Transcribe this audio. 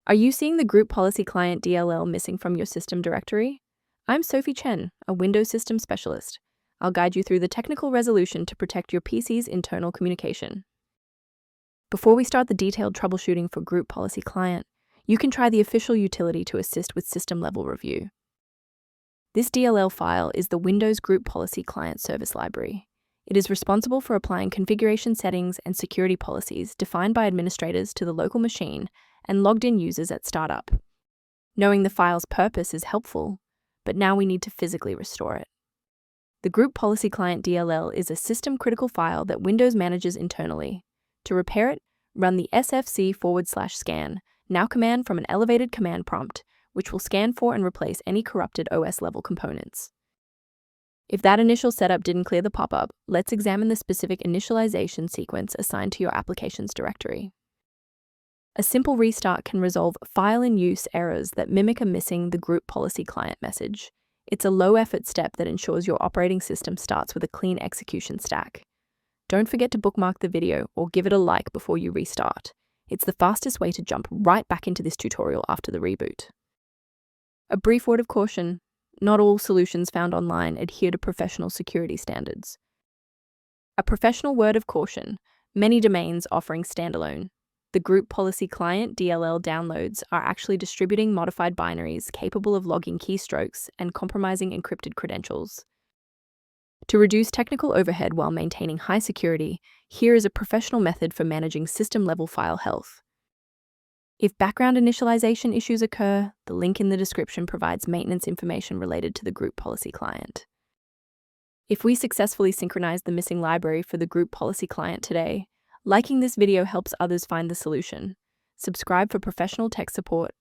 Are you seeing the group policy client DLL missing from your system directory? I'm Sophie Chen, a Windows system specialist. I'll guide you through the technical resolution to protect your PC's internal communication. Before we start the detailed troubleshooting for group policy client, you can try the official utility to assist with system-level review. This DLL file is the Windows Group Policy Client Service Library. It is responsible for applying configuration settings and security policies defined by administrators to the local machine and logged-in users at startup. Knowing the file's purpose is helpful, but now we need to physically restore it. The Group Policy Client DLL is a system-critical file that Windows manages internally. To repair it, run the sfc/scan now command from an elevated command prompt, which will scan for and replace any corrupted OS-level components. If that initial setup didn't clear the pop-up, let's examine the specific initialization sequence assigned to your applications directory. A simple restart can resolve file-in-use errors that mimic a missing the group policy client message. It's a low-effort step that ensures your operating system starts with a clean execution stack. Don't forget to bookmark the video or give it a like before you restart. It's the fastest way to jump right back into this tutorial after the reboot. A brief word of caution: not all solutions found online adhere to professional security standards. A professional word of caution: many domains offering standalone the Group Policy Client DLL downloads are actually distributing modified binaries capable of logging keystrokes and compromising encrypted credentials. To reduce technical overhead while maintaining high security, here is a professional method for managing system-level file health. If background initialization issues occur, the link in the description provides maintenance information related to the Group Policy Client. If we successfully synchronize the missing library for the Group Policy Client today, liking this video helps others find the solution. Subscribe for professional tech support